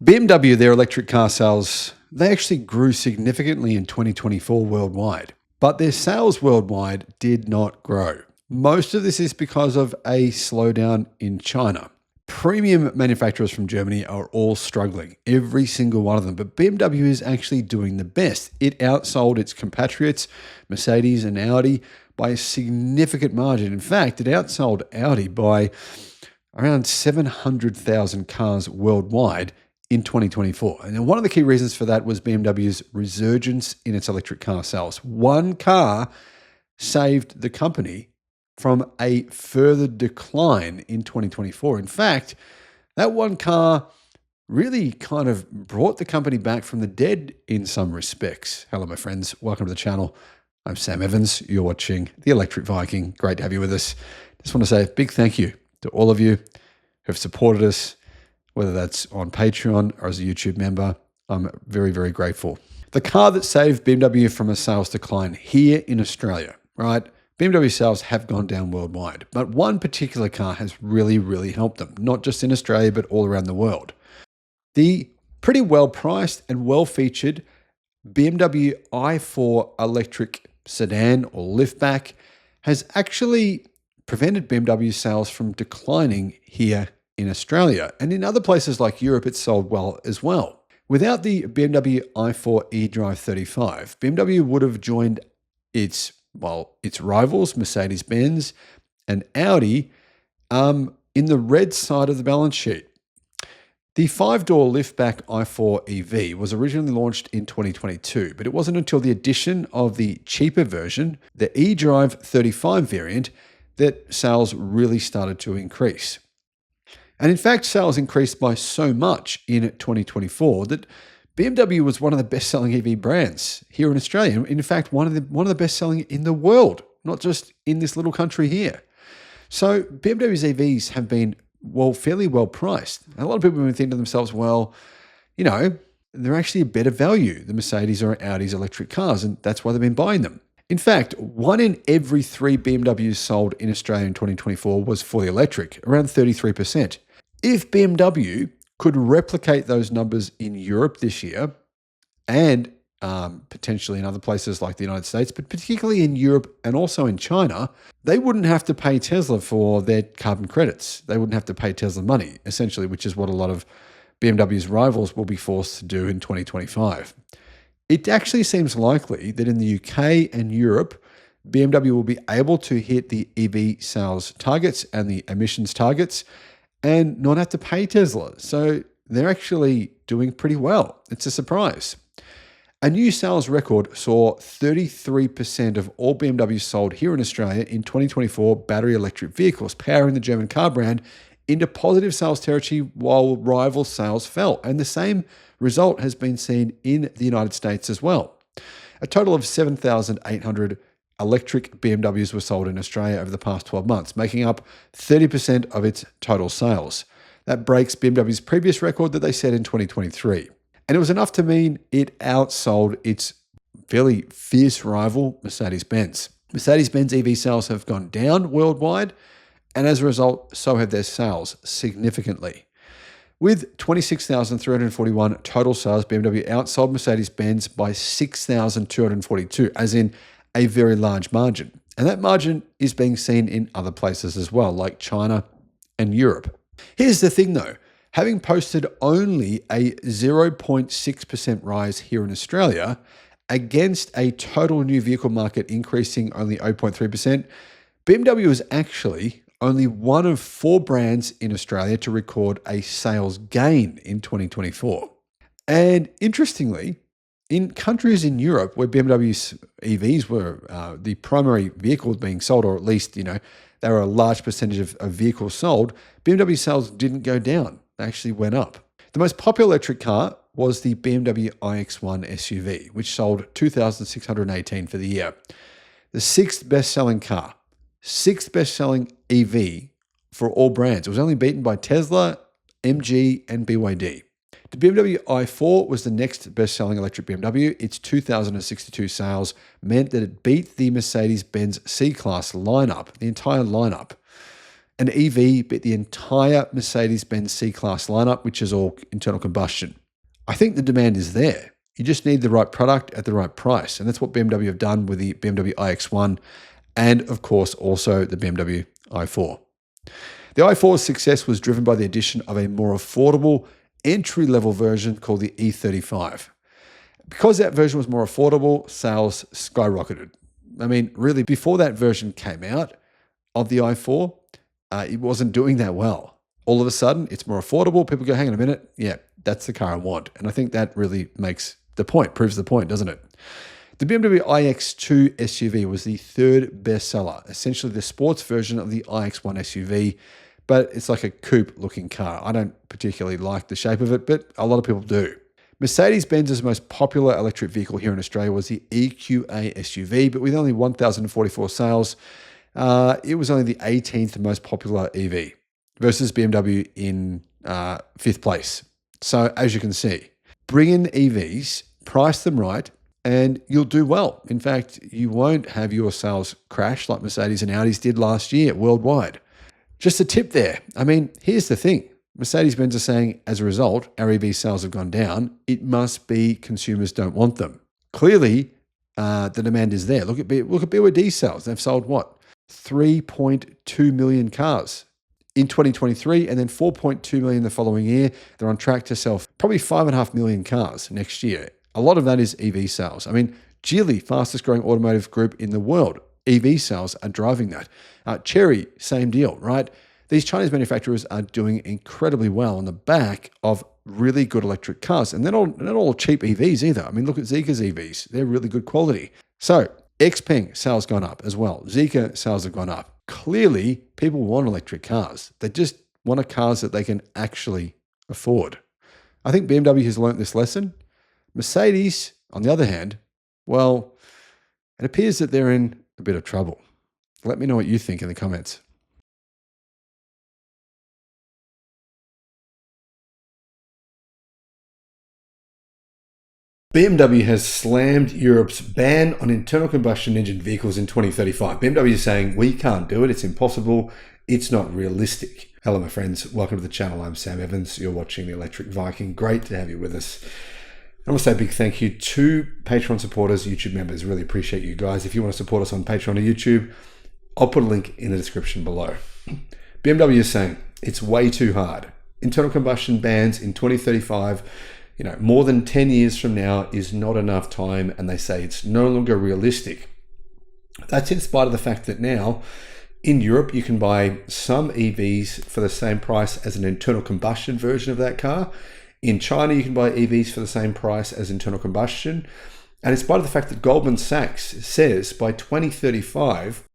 BMW, their electric car sales, they actually grew significantly in 2024 worldwide, but their sales worldwide did not grow. Most of this is because of a slowdown in China. Premium manufacturers from Germany are all struggling, every single one of them, but BMW is actually doing the best. It outsold its compatriots, Mercedes and Audi, by a significant margin. In fact, it outsold Audi by around 700,000 cars worldwide in 2024. And one of the key reasons for that was BMW's resurgence in its electric car sales. One car saved the company from a further decline in 2024. In fact, that one car really kind of brought the company back from the dead in some respects. Hello, my friends. Welcome to the channel. I'm Sam Evans. You're watching The Electric Viking. Great to have you with us. Just want to say a big thank you to all of you who have supported us, whether that's on Patreon or as a YouTube member. I'm very, very grateful. The car that saved BMW from a sales decline here in Australia, right? BMW sales have gone down worldwide, but one particular car has really, really helped them, not just in Australia, but all around the world. The pretty well-priced and well-featured BMW i4 electric sedan or liftback has actually prevented BMW sales from declining here in Australia. And in other places like Europe, it's sold well as well. Without the BMW i4 eDrive 35, BMW would have joined its rivals, Mercedes-Benz and Audi, in the red side of the balance sheet. The 5-door liftback i4 EV was originally launched in 2022, but it wasn't until the addition of the cheaper version, the eDrive 35 variant, that sales really started to increase. And in fact, sales increased by so much in 2024 that BMW was one of the best-selling EV brands here in Australia. In fact, one of the best-selling in the world, not just in this little country here. So BMW's EVs have been, fairly well priced. A lot of people have been thinking to themselves, they're actually a better value than Mercedes or Audi's electric cars, and that's why they've been buying them. In fact, 1 in every 3 BMWs sold in Australia in 2024 was fully electric, around 33%. If BMW could replicate those numbers in Europe this year and potentially in other places like the United States, but particularly in Europe and also in China, they wouldn't have to pay Tesla for their carbon credits. They wouldn't have to pay Tesla money, essentially, which is what a lot of BMW's rivals will be forced to do in 2025. It actually seems likely that in the UK and Europe, BMW will be able to hit the EV sales targets and the emissions targets and not have to pay Tesla. So they're actually doing pretty well. It's a surprise. A new sales record saw 33% of all BMWs sold here in Australia in 2024 battery electric vehicles, powering the German car brand into positive sales territory while rival sales fell. And the same result has been seen in the United States as well. A total of 7,800 electric BMWs were sold in Australia over the past 12 months, making up 30% of its total sales. That breaks BMW's previous record that they set in 2023. And it was enough to mean it outsold its fairly fierce rival, Mercedes-Benz. Mercedes-Benz EV sales have gone down worldwide, and as a result, so have their sales significantly. With 26,341 total sales, BMW outsold Mercedes-Benz by 6,242, as in a very large margin. And that margin is being seen in other places as well, like China and Europe. Here's the thing though, having posted only a 0.6% rise here in Australia against a total new vehicle market increasing only 0.3%, BMW is actually only one of 4 brands in Australia to record a sales gain in 2024. And interestingly, in countries in Europe where BMW's EVs were the primary vehicle being sold, or at least, they were a large percentage of vehicles sold, BMW sales didn't go down. They actually went up. The most popular electric car was the BMW iX1 SUV, which sold 2,618 for the year. The 6th best-selling car, 6th best-selling EV for all brands. It was only beaten by Tesla, MG, and BYD. The BMW i4 was the next best-selling electric BMW. Its 2,062 sales meant that it beat the Mercedes-Benz C-Class lineup, the entire lineup. An EV beat the entire Mercedes-Benz C-Class lineup, which is all internal combustion. I think the demand is there. You just need the right product at the right price. And that's what BMW have done with the BMW iX1 and, of course, also the BMW i4. The i4's success was driven by the addition of a more affordable entry-level version called the E35. Because that version was more affordable, sales skyrocketed. I mean, really, before that version came out of the i4, it wasn't doing that well. All of a sudden, it's more affordable. People go, hang on a minute. Yeah, that's the car I want. And I think that really makes the point, proves the point, doesn't it? The BMW iX2 SUV was the third bestseller, essentially the sports version of the iX1 SUV, but it's like a coupe-looking car. I don't particularly like the shape of it, but a lot of people do. Mercedes-Benz's most popular electric vehicle here in Australia was the EQA SUV, but with only 1,044 sales, it was only the 18th most popular EV versus BMW in 5th place. So as you can see, bring in EVs, price them right, and you'll do well. In fact, you won't have your sales crash like Mercedes and Audis did last year worldwide. Just a tip there. I mean, here's the thing. Mercedes-Benz are saying, as a result, our EV sales have gone down. It must be consumers don't want them. Clearly, the demand is there. Look at BYD sales. They've sold what? 3.2 million cars in 2023 and then 4.2 million the following year. They're on track to sell probably 5.5 million cars next year. A lot of that is EV sales. I mean, Geely, fastest growing automotive group in the world. EV sales are driving that. Chery, same deal, right? These Chinese manufacturers are doing incredibly well on the back of really good electric cars. And they're not all cheap EVs either. I mean, look at Zeekr's EVs. They're really good quality. So Xpeng sales gone up as well. Zeekr sales have gone up. Clearly, people want electric cars. They just want cars that they can actually afford. I think BMW has learnt this lesson. Mercedes, on the other hand, well, it appears that they're in a bit of trouble. Let me know what you think in the comments. BMW has slammed Europe's ban on internal combustion engine vehicles in 2035. BMW is saying, we can't do it. It's impossible. It's not realistic. Hello, my friends. Welcome to the channel. I'm Sam Evans. You're watching the Electric Viking. Great to have you with us. I want to say a big thank you to Patreon supporters, YouTube members. Really appreciate you guys. If you want to support us on Patreon or YouTube, I'll put a link in the description below. BMW is saying it's way too hard. Internal combustion bans in 2035, more than 10 years from now is not enough time, and they say it's no longer realistic. That's in spite of the fact that now in Europe you can buy some EVs for the same price as an internal combustion version of that car. In China, you can buy EVs for the same price as internal combustion. And in spite of the fact that Goldman Sachs says by 2035,